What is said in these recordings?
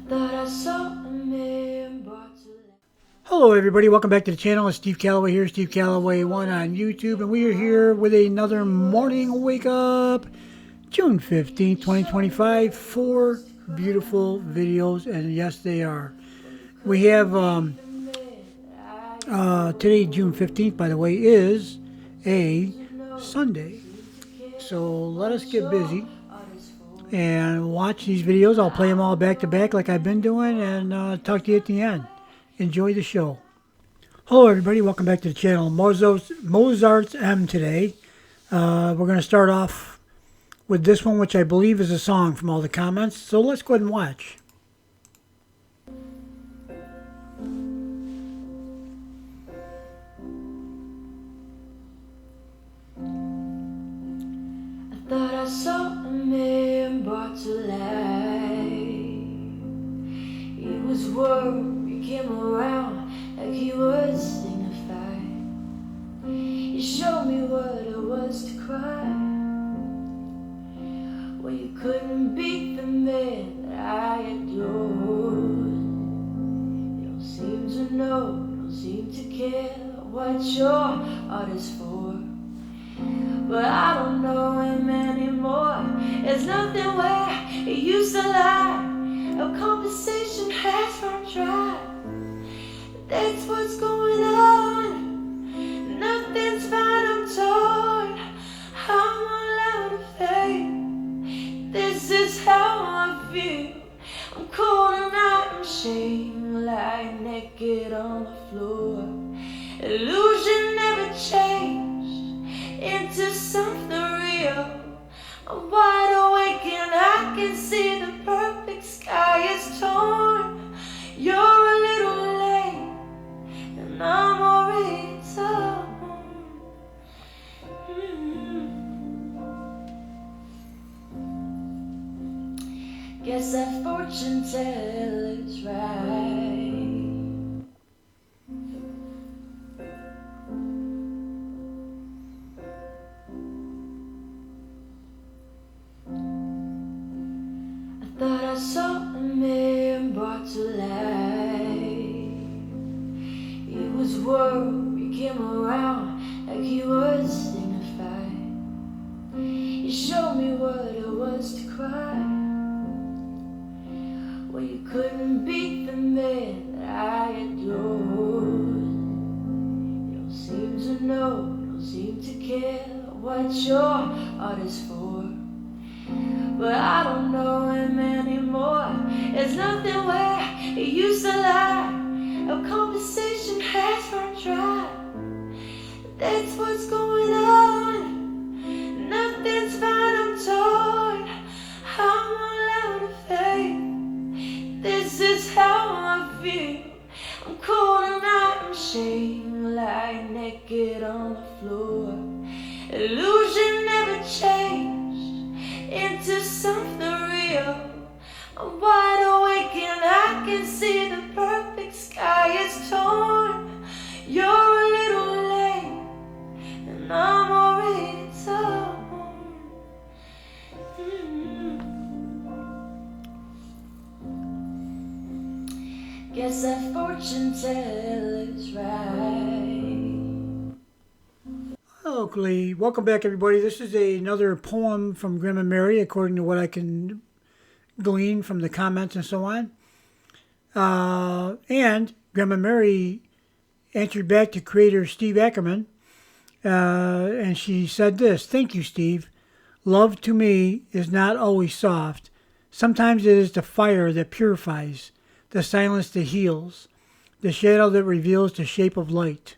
Thought I saw a man brought to life. Hello everybody, welcome back to the channel. It's Steve Callaway here, Steve Callaway 1 on YouTube, and we are here with another morning wake up, June 15th, 2025. 4 beautiful videos, and yes they are. We have, today June 15th, by the way, is a Sunday. So let us get busy and watch these videos. I'll play them all back to back like I've been doing, and talk to you at the end. Enjoy the show. Hello everybody, welcome back to the channel. Mosarzm today. We're going to start off with this one, which I believe is a song from all the comments. So let's go ahead and watch. I thought I saw a man brought to life. He was worried, he came around like he was signified. He showed me what it was to cry. Well, you couldn't beat the man that I adored. You don't seem to know, you don't seem to care what your heart is for. But I don't know him anymore. There's nothing where he used to lie. A conversation has run dry. That's what's going on. Nothing's fine, I'm torn. I'm all out of faith. This is how I feel. I'm cold and I'm ashamed, lying naked on the floor. Illusion never changed into something real. I'm wide awake and I can see the perfect sky is torn. You're a little late and I'm already torn. Guess that fortune teller's right. Thought I saw a man brought to life. He was worried, he came around like he was signified. He showed me what it was to cry. Well, you couldn't beat the man that I adored. You don't seem to know, you don't seem to care what your heart is for. But I don't know him anymore. There's nothing where he used to lie. A conversation has run dry. That's what's going on. Nothing's fine, I'm torn. I'm all out of faith. This is how I feel. I'm cold and I'm ashamed, lying naked on the floor. Illusion never changed into something real. I'm wide awake and I can see the perfect sky is torn. You're a little late and I'm already torn. Guess that fortune teller's right. Okay, welcome back everybody. This is another poem from Grandma Mary, according to what I can glean from the comments and so on. And Grandma Mary answered back to creator Steve Ackerman, and she said this: "Thank you, Steve. Love to me is not always soft. Sometimes it is the fire that purifies, the silence that heals, the shadow that reveals the shape of light."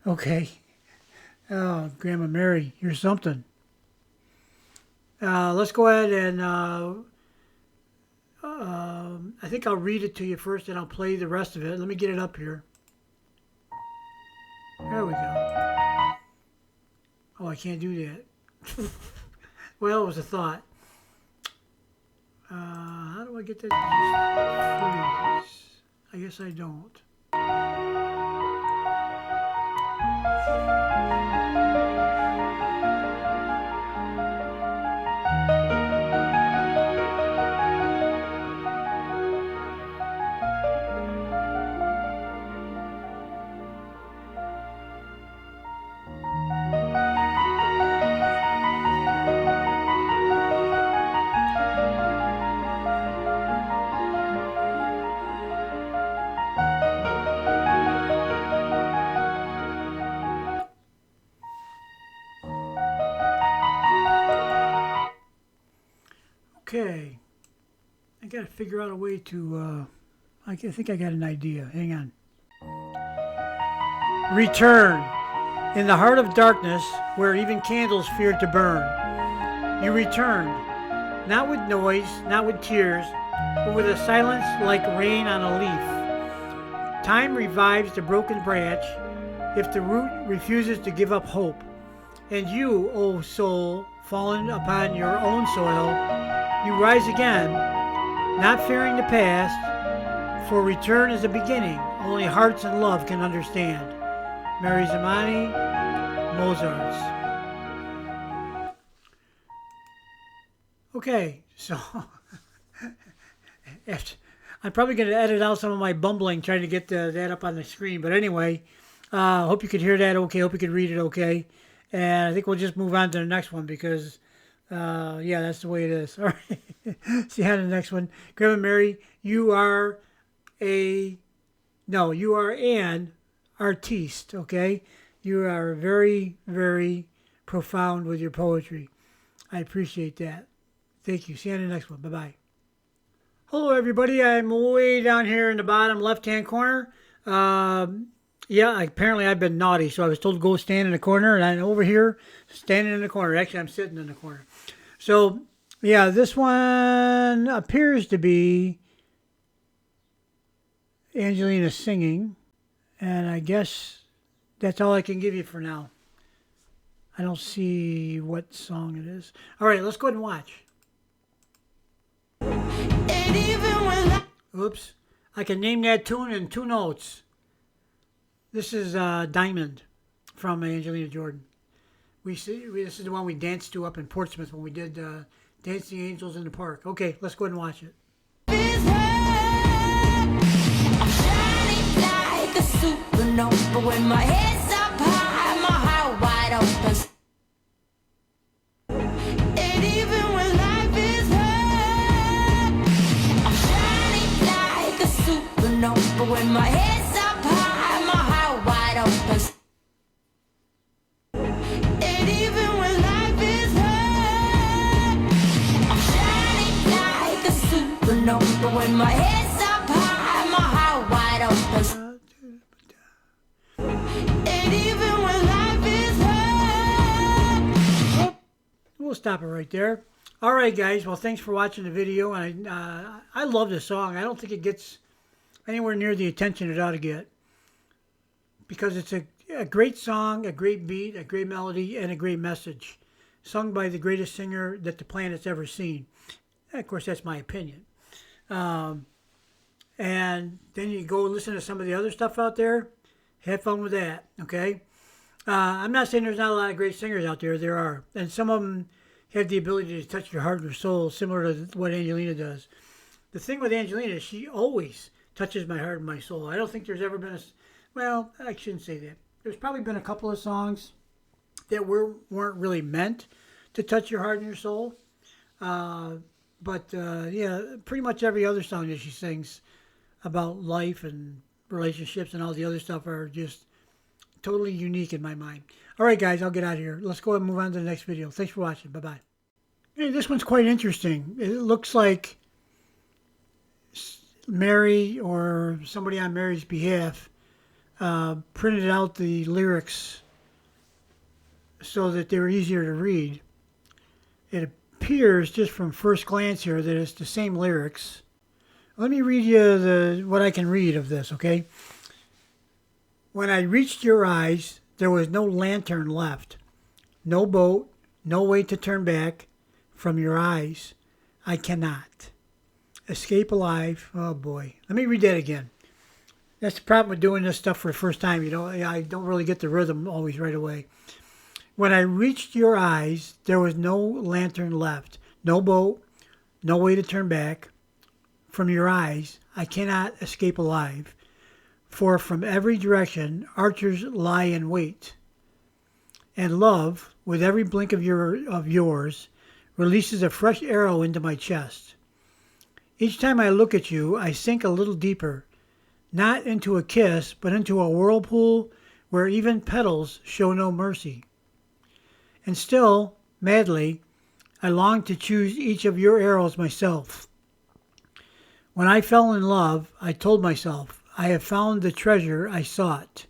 Okay. Oh, Grandma Mary, you're something. Let's go ahead and I think I'll read it to you first and I'll play the rest of it. Let me get it up here. There we go. Oh, I can't do that. Well, it was a thought. How do I get that to just freeze? I guess I don't. Okay. I got to figure out a way to, I think I got an idea. Hang on. Return. In the heart of darkness, where even candles feared to burn, you returned. Not with noise, not with tears, but with a silence like rain on a leaf. Time revives the broken branch if the root refuses to give up hope. And you, O soul, fallen upon your own soil, you rise again, not fearing the past, for return is a beginning only hearts and love can understand. Mary Zamani, mosarzm. Okay, so I'm probably going to edit out some of my bumbling trying to get that up on the screen. But anyway, hope you could hear that okay. Hope you could read it okay. And I think we'll just move on to the next one because, yeah, that's the way it is. All right. See you on the next one. Grandma Mary, you are an artiste, okay? You are very, very profound with your poetry. I appreciate that. Thank you. See you on the next one. Bye-bye. Hello, everybody. I'm way down here in the bottom left-hand corner. Apparently I've been naughty, so I was told to go stand in the corner, and I'm over here standing in the corner. Actually, I'm sitting in the corner. So, yeah, this one appears to be Angelina singing, and I guess that's all I can give you for now. I don't see what song it is. All right, let's go ahead and watch. Oops. I can name that tune in 2 notes. This is Diamond from Angelina Jordan. This is the one we danced to up in Portsmouth when we did Dancing Angels in the Park. Okay, let's go ahead and watch it. I'm shining like a supernova when my head's up high, my heart wide open. And even when life is hard, I'm shining like a supernova when my head's up high, my heart wide open. And even when life is hard, I'm shining like a supernova when my head's up high, my heart wide open. And even when life is hard. We'll stop it right there. All right, guys. Well, thanks for watching the video. And I love this song. I don't think it gets anywhere near the attention it ought to get because it's a great song, a great beat, a great melody, and a great message, sung by the greatest singer that the planet's ever seen. And of course, that's my opinion. And then you go listen to some of the other stuff out there. Have fun with that, okay? I'm not saying there's not a lot of great singers out there. There are. And some of them have the ability to touch your heart and your soul, similar to what Angelina does. The thing with Angelina is she always touches my heart and my soul. I don't think there's ever been well, I shouldn't say that. There's probably been a couple of songs that weren't really meant to touch your heart and your soul. But pretty much every other song that she sings about life and relationships and all the other stuff are just totally unique in my mind. All right, guys, I'll get out of here. Let's go ahead and move on to the next video. Thanks for watching. Bye-bye. Hey, this one's quite interesting. It looks like Mary or somebody on Mary's behalf printed out the lyrics so that they were easier to read. It appears just from first glance here that it's the same lyrics. Let me read you what I can read of this, okay? When I reached your eyes, there was no lantern left, no boat, no way to turn back. From your eyes, I cannot escape alive. Oh boy, let me read that again. That's the problem with doing this stuff for the first time. I don't really get the rhythm always right away. When I reached your eyes, there was no lantern left, no boat, no way to turn back. From your eyes, I cannot escape alive. For from every direction, archers lie in wait. And love, with every blink of yours, releases a fresh arrow into my chest. Each time I look at you, I sink a little deeper, not into a kiss, but into a whirlpool where even petals show no mercy. And still, madly, I long to choose each of your arrows myself. When I fell in love, I told myself, I have found the treasure I sought.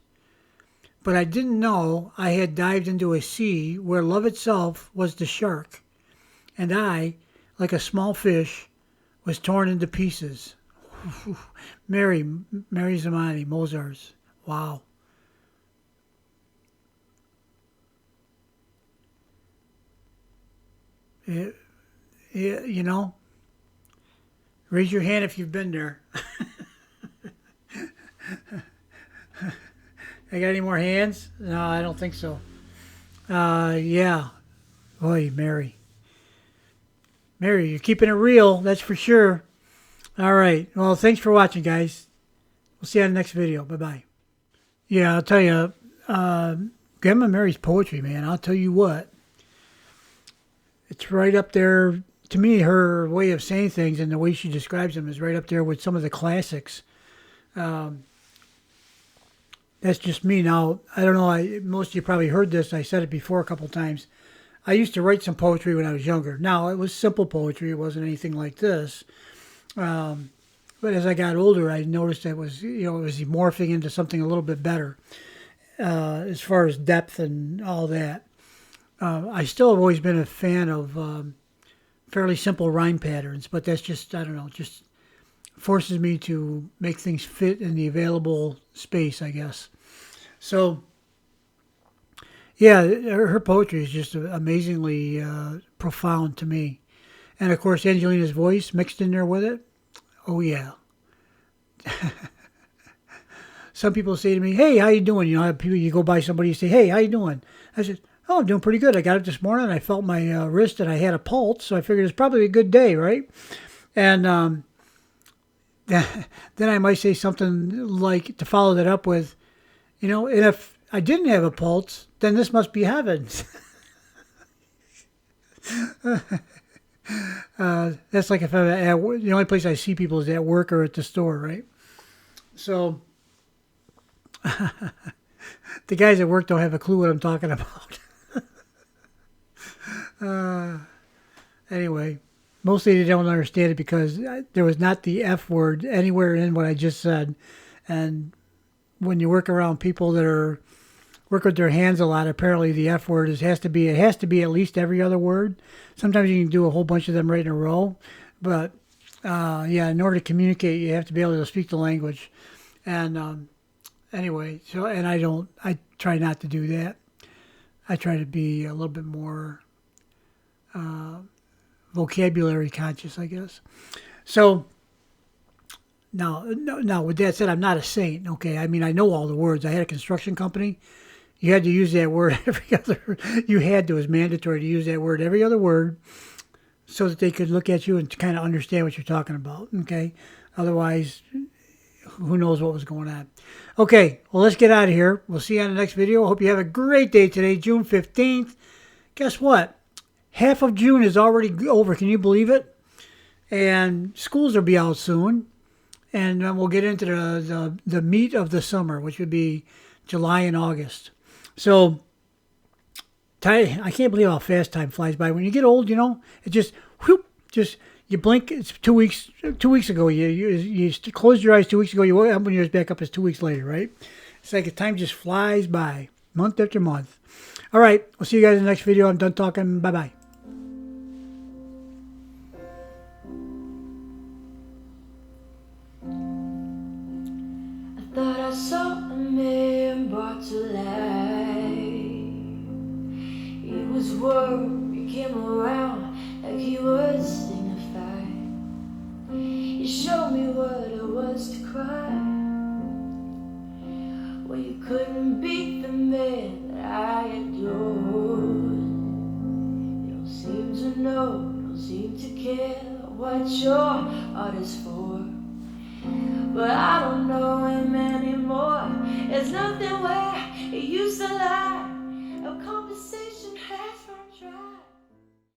But I didn't know I had dived into a sea where love itself was the shark, and I, like a small fish, was torn into pieces. Mary Zamani, mosarzm. Wow. You know, raise your hand if you've been there. I got any more hands? No, I don't think so. Yeah. Boy, Mary. Mary, you're keeping it real, that's for sure. All right. Well, thanks for watching, guys. We'll see you on the next video. Bye-bye. Yeah, I'll tell you, Grandma Mary's poetry, man, I'll tell you what. It's right up there. To me, her way of saying things and the way she describes them is right up there with some of the classics. That's just me. Now, I don't know, most of you probably heard this. I said it before a couple times. I used to write some poetry when I was younger. Now, it was simple poetry. It wasn't anything like this. But as I got older, I noticed that it was morphing into something a little bit better as far as depth and all that. I still have always been a fan of fairly simple rhyme patterns, but that's just, I don't know, just forces me to make things fit in the available space, I guess. So, yeah, her poetry is just amazingly profound to me. And, of course, Angelina's voice mixed in there with it. Oh, yeah. Some people say to me, hey, how you doing? You know, people, you go by somebody, you say, hey, how you doing? I said, oh, I'm doing pretty good. I got it this morning. I felt my wrist and I had a pulse, so I figured it's probably a good day, right? And then I might say something like, to follow that up with, you know, and if I didn't have a pulse, then this must be heaven. That's like if I'm at the only place I see people is at work or at the store, right? So the guys at work don't have a clue what I'm talking about. Anyway, mostly they don't understand it because there was not the F word anywhere in what I just said. And when you work around people that work with their hands a lot, apparently the F word has to be at least every other word. Sometimes you can do a whole bunch of them right in a row, but yeah, in order to communicate, you have to be able to speak the language. And anyway, so I try not to do that. I try to be a little bit more vocabulary conscious, I guess. So now, with that said, I'm not a saint. Okay, I mean, I know all the words. I had a construction company. You had to use that word every other. You had to. It was mandatory to use that word every other word, so that they could look at you and kind of understand what you're talking about. Okay, otherwise, who knows what was going on. Okay, well, let's get out of here. We'll see you on the next video. I hope you have a great day today, June 15th. Guess what? Half of June is already over. Can you believe it? And schools will be out soon. And then we'll get into the meat of the summer, which would be July and August. So I can't believe how fast time flies by. When you get old, you know, it just, whoop, just you blink. It's 2 weeks. 2 weeks ago, you closed your eyes 2 weeks ago. You open yours back up. It's 2 weeks later, right? It's like time just flies by, month after month. All right, we'll see you guys in the next video. I'm done talking. Bye-bye. I thought I saw a man brought to life. He was warm, he came around like he was dignified. He showed me what it was to cry. Well, you couldn't beat the man that I adored. You don't seem to know, don't seem to care what your heart is for. But I don't know him anymore. There's nothing where he used to lie.